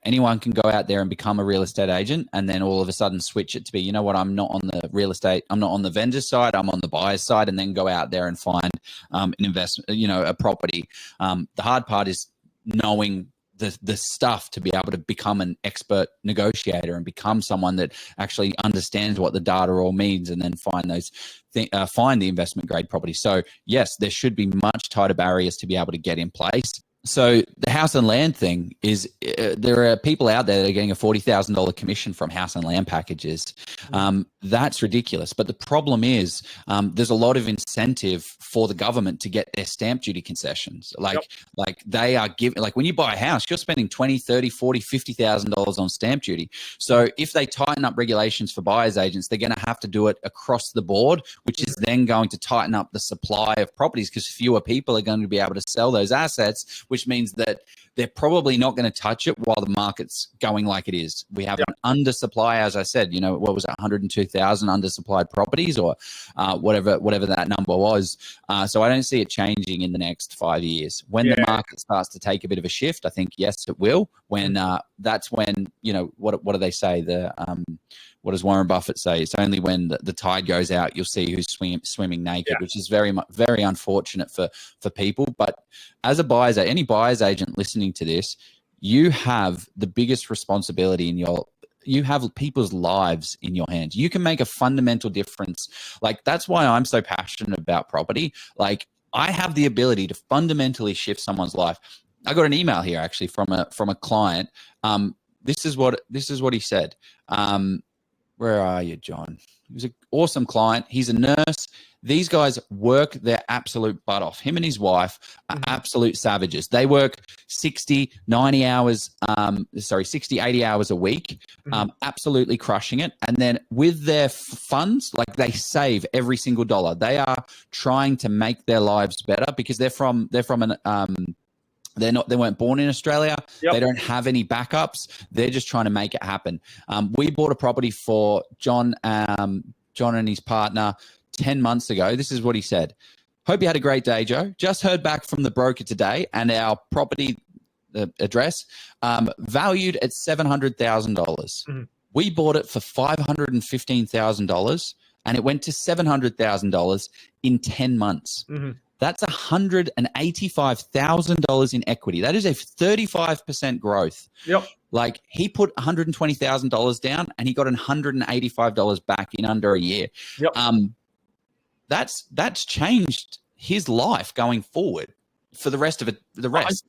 anyone can go out there and become a real estate agent, and then all of a sudden switch it to be, you know what, I'm not on the real estate, I'm not on the vendor's side, I'm on the buyer's side, and then go out there and find an investment, a property. The hard part is knowing the stuff to be able to become an expert negotiator and become someone that actually understands what the data all means, and then find the investment grade property. So yes, there should be much tighter barriers to be able to get in place. So the house and land thing is, there are people out there that are getting a $40,000 commission from house and land packages. That's ridiculous. But the problem is, there's a lot of incentive for the government to get their stamp duty concessions. Like they are giving, like when you buy a house, you're spending $20,000, $30,000, $40,000 on stamp duty. So if they tighten up regulations for buyers agents, they're going to have to do it across the board, which is then going to tighten up the supply of properties, because fewer people are going to be able to sell those assets, which means that they're probably not going to touch it while the market's going like it is. We have an undersupply, as I said, what was it, 102,000 undersupplied properties, or whatever that number was. So I don't see it changing in the next 5 years. When the market starts to take a bit of a shift, I think, yes, it will. When that's when, what do they say? What does Warren Buffett say? It's only when the tide goes out, you'll see who's swimming naked, which is very unfortunate for people. But as any buyer's agent listening to this, you have the biggest responsibility you have people's lives in your hands. You can make a fundamental difference. Like, that's why I'm so passionate about property. Like, I have the ability to fundamentally shift someone's life. I got an email here actually from a client. This is what he said. Where are you, John? He was an awesome client. He's a nurse. These guys work their absolute butt off. Him and his wife are absolute savages. They work 60, 80 hours a week, absolutely crushing it. And then with their funds, like they save every single dollar. They are trying to make their lives better because they weren't born in Australia. Yep. They don't have any backups. They're just trying to make it happen. We bought a property for John and his partner 10 months ago. This is what he said. Hope you had a great day, Joe. Just heard back from the broker today and our property address valued at $700,000. We bought it for $515,000 and it went to $700,000 in 10 months. That's $185,000 in equity. That is a 35% growth.
Yep.
Like he put $120,000 down and he got $185 back in under a year.
Yep.
That's changed his life going forward for the rest of it. The rest,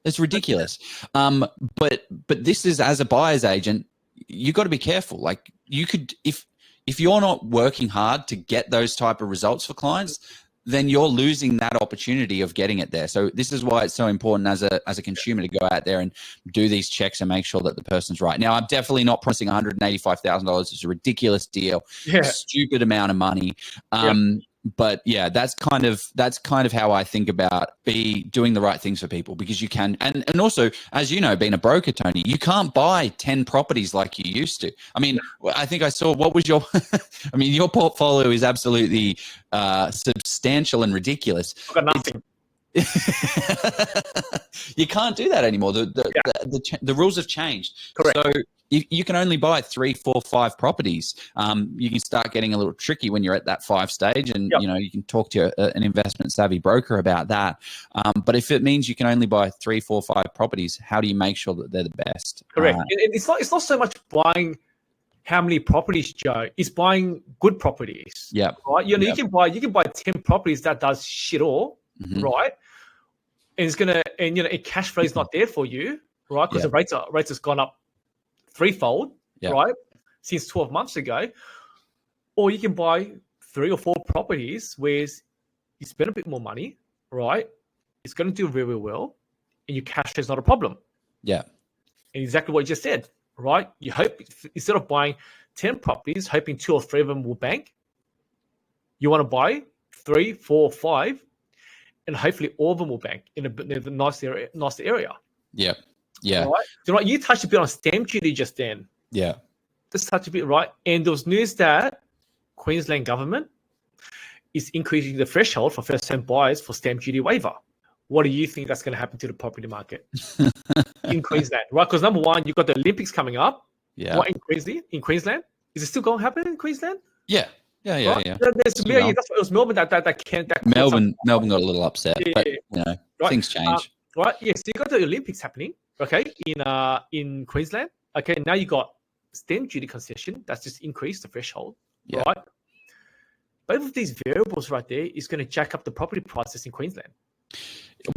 it's ridiculous. But this is, as a buyer's agent, you got to be careful. Like you could, if you're not working hard to get those type of results for clients, then you're losing that opportunity of getting it there. So this is why it's so important as a consumer to go out there and do these checks and make sure that the person's right. Now, I'm definitely not promising $185,000. It's a ridiculous deal, stupid amount of money. But yeah, that's kind of how I think about doing the right things for people, because you can, and also, as you know, being a broker, Tony, you can't buy 10 properties like you used to. I mean, I think I saw, what was your, I mean, your portfolio is absolutely substantial and ridiculous.
I've got nothing.
You can't do that anymore. The rules have changed.
Correct.
So you can only buy 3, 4, 5 properties. You can start getting a little tricky when you're at that 5 stage, and you can talk to an investment savvy broker about that. But if it means you can only buy 3, 4, 5 properties, how do you make sure that they're the best?
Correct. It's not so much buying how many properties, Joe. It's buying good properties.
Yeah.
Right. You can buy 10 properties that does shit all. Right. And it's gonna, and cash flow is not there for you, right? Because the rates has gone up threefold, right, since 12 months ago. Or you can buy 3 or 4 properties where you spend a bit more money, right? It's going to do very well, and your cash flow is not a problem. Yeah, and exactly what you just said, right? You hope, instead of buying 10 properties, hoping 2 or 3 of them will bank, you want to buy 3, 4, 5. And hopefully all of them will bank in a nice area. Yeah. Yeah. Right? You know what? You touched a bit on stamp duty just then. Yeah. Just touch a bit, right? And there was news that Queensland government is increasing the threshold for first-time buyers for stamp duty waiver. What do you think that's going to happen to the property market in Queensland? Right? Because number one, you've got the Olympics coming up. Yeah. What, in Queensland? Is it still going to happen in Queensland? Yeah. Yeah. That's what it was Melbourne that Melbourne got a little upset, but things change. Right? Yeah. So you got the Olympics happening, okay, in Queensland. Okay, now you got stamp duty concession that's just increased the threshold, right? Both of these variables right there is going to jack up the property prices in Queensland.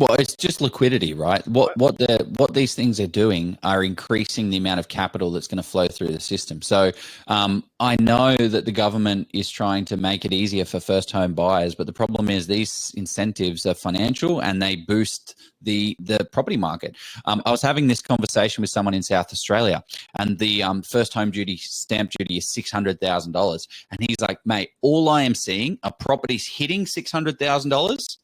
Well, it's just liquidity, right? What these things are doing are increasing the amount of capital that's going to flow through the system. So I know that the government is trying to make it easier for first home buyers, but the problem is these incentives are financial and they boost the property market. I was having this conversation with someone in South Australia, and the first home stamp duty is $600,000, and he's like, mate, all I am seeing are properties hitting $600,000.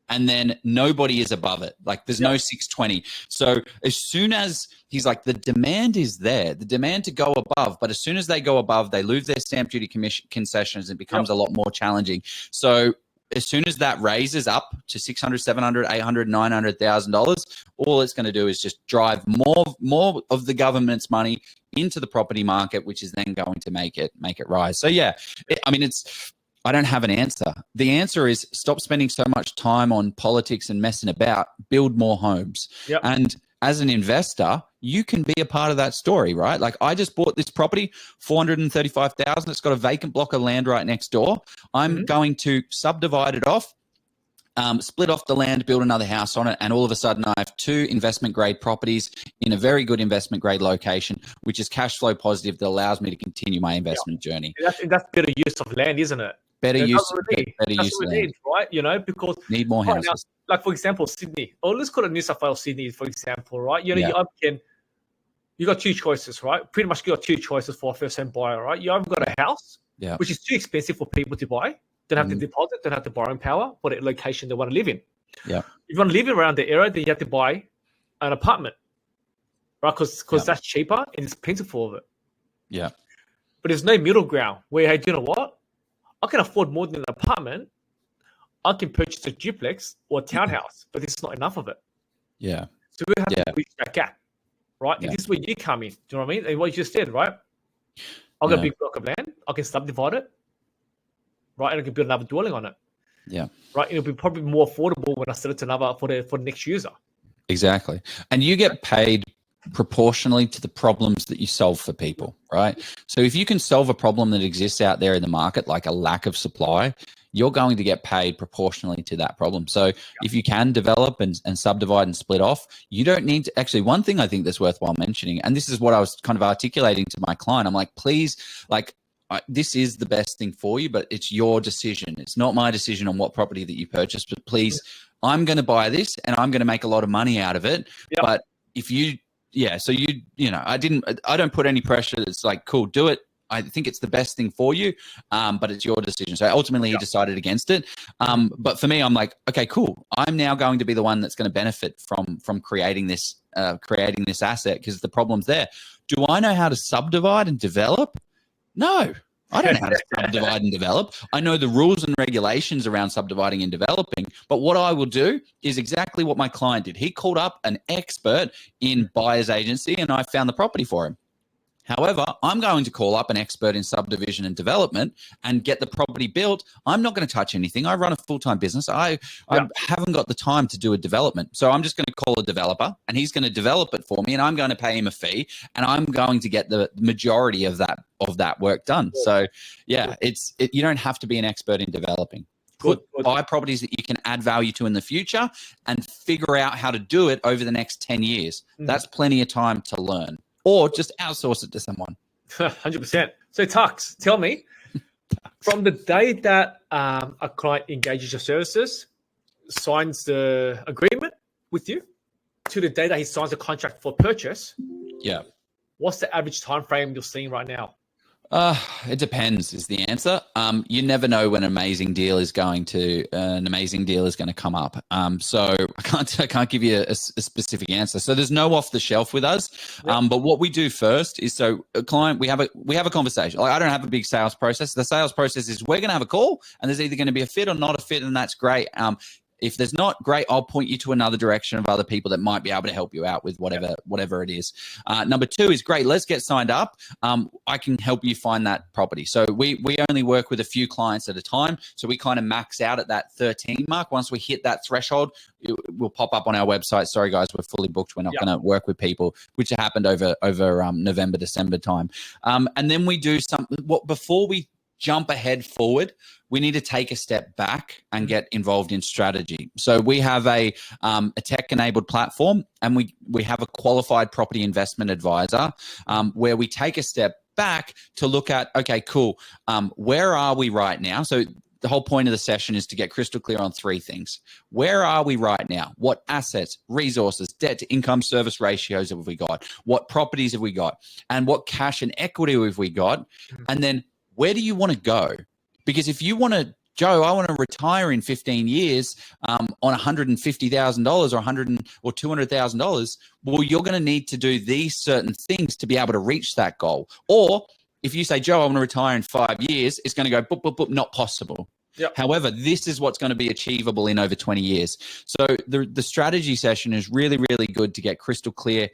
And then nobody is above it. Like there's no 620. So as soon as he's like, the demand is there, the demand to go above, but as soon as they go above, they lose their stamp duty concessions. It becomes a lot more challenging. So as soon as that raises up to $600,000, $700,000, $800,000, $900,000, all it's going to do is just drive more of the government's money into the property market, which is then going to make it rise. So I don't have an answer. The answer is stop spending so much time on politics and messing about, build more homes. Yep. And as an investor, you can be a part of that story, right? Like I just bought this property, $435,000. It's got a vacant block of land right next door. I'm going to subdivide it off
split off the land, build another house on it, and all of a sudden I have 2 investment grade properties in a very good investment grade location, which is cash flow positive that allows me to continue my investment journey.
That's better use of land, isn't it?
Better
That's
use
what we need.
better
That's
use
what
of
we
land.
need, right? You know, because
Need more
right now,
houses.
like for example, Sydney, or let's call it New South Wales, Sydney, for example, right? You know, you got 2 choices, right? Pretty much you got 2 choices for a first-time buyer, right? You either got a house, which is too expensive for people to buy. Don't have the deposit, don't have the borrowing power for the location they want to live in.
Yeah.
If you want to live around the area, then you have to buy an apartment, right? Because that's cheaper and it's plentiful of it.
Yeah.
But there's no middle ground where, hey, do you know what? I can afford more than an apartment. I can purchase a duplex or a townhouse, but this is not enough of it.
Yeah.
So we have to reach that gap, right?
Yeah.
And this is where you come in. Do you know what I mean? And what you just said, right? I've got a big block of land. I can subdivide it, right? And I can build another dwelling on it.
Yeah.
Right. It'll be probably more affordable when I sell it to another for the next user.
Exactly. And you get paid proportionally to the problems that you solve for people, right? So if you can solve a problem that exists out there in the market, like a lack of supply, you're going to get paid proportionally to that problem. So if you can develop and subdivide and split off, you don't need to actually, one thing I think that's worthwhile mentioning, and this is what I was kind of articulating to my client. I'm like, please, like, this is the best thing for you, but it's your decision. It's not my decision on what property that you purchase, but please, I'm going to buy this and I'm going to make a lot of money out of it. Yep. But if you, so you know, I don't put any pressure. It's like, cool, do it. I think it's the best thing for you, but it's your decision. So ultimately he decided against it. But for me, I'm like, okay, cool. I'm now going to be the one that's going to benefit from creating this asset because the problem's there. Do I know how to subdivide and develop? No, I don't know how to subdivide and develop. I know the rules and regulations around subdividing and developing, but what I will do is exactly what my client did. He called up an expert in buyer's agency and I found the property for him. However, I'm going to call up an expert in subdivision and development and get the property built. I'm not going to touch anything. I run a full-time business. I haven't got the time to do a development. So I'm just going to call a developer and he's going to develop it for me and I'm going to pay him a fee and I'm going to get the majority of that work done. So yeah, you don't have to be an expert in developing. Buy properties that you can add value to in the future and figure out how to do it over the next 10 years. That's plenty of time to learn. Or just outsource it to someone.
100%. So Tux, tell me, from the day that a client engages your services, signs the agreement with you, to the day that he signs a contract for purchase, what's the average time frame you're seeing right now?
It depends is the answer. You never know when an amazing deal is going to come up. So I can't give you a specific answer. So there's no off the shelf with us. But what we do first is, so a client, we have a conversation. Like, I don't have a big sales process. The sales process is we're going to have a call and there's either going to be a fit or not a fit. And that's great. If there's not, great, I'll point you to another direction of other people that might be able to help you out with whatever it is. Number 2 is great. Let's get signed up. I can help you find that property. So we only work with a few clients at a time. So we kind of max out at that 13 mark. Once we hit that threshold, it will pop up on our website. Sorry, guys, we're fully booked. We're not going to work with people, which happened over November, December time. And then we do before we jump ahead forward, we need to take a step back and get involved in strategy. So we have a tech-enabled platform and we have a qualified property investment advisor where we take a step back to look at, okay, cool, where are we right now? So the whole point of the session is to get crystal clear on 3 things. Where are we right now? What assets, resources, debt to income service ratios have we got? What properties have we got? And what cash and equity have we got? And then where do you want to go? Because if you want to, Joe, I want to retire in 15 years on $150,000 or $200,000, well, you're going to need to do these certain things to be able to reach that goal. Or if you say, Joe, I want to retire in 5 years, it's going to go, boop, boop, boop, not possible. Yep. However, this is what's going to be achievable in over 20 years. So the strategy session is really, really good to get crystal clear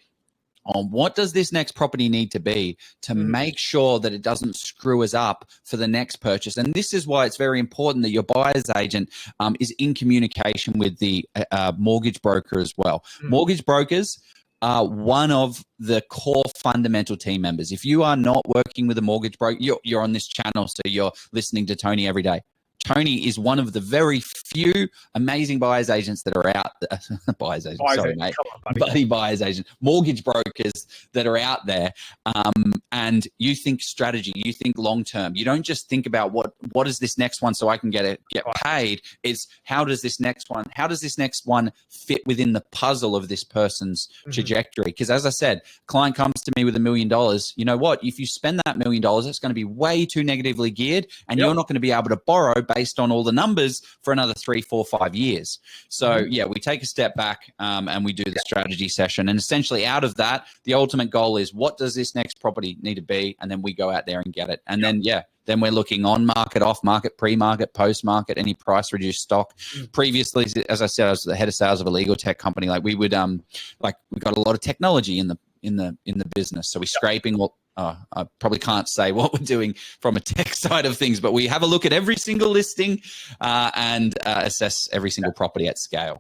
on what does this next property need to be to make sure that it doesn't screw us up for the next purchase. And this is why it's very important that your buyer's agent is in communication with the mortgage broker as well. Mortgage brokers are one of the core fundamental team members. If you are not working with a mortgage broker, you're on this channel, so you're listening to Tony every day. Tony is one of the very few amazing buyer's agents that are out there. Buyer's agents, sorry, mate. Buyer's agents, mortgage brokers that are out there. And you think strategy, you think long term. You don't just think about what is this next one so I can get paid. It's how does this next one fit within the puzzle of this person's trajectory? Because as I said, client comes to me with $1 million. You know what? If you spend that $1 million, it's going to be way too negatively geared, and you're not going to be able to borrow based on all the numbers for another 3, 4, 5 years. So yeah, we take a step back and we do the strategy session. And essentially out of that, the ultimate goal is, what does this next property need to be? And then we go out there and get it. And then we're looking on market, off market, pre-market, post-market, any price reduced stock. Previously, as I said, I was the head of sales of a legal tech company. Like we would, we got a lot of technology in the business. So we're scraping I probably can't say what we're doing from a tech side of things, but we have a look at every single listing and assess every single property at scale.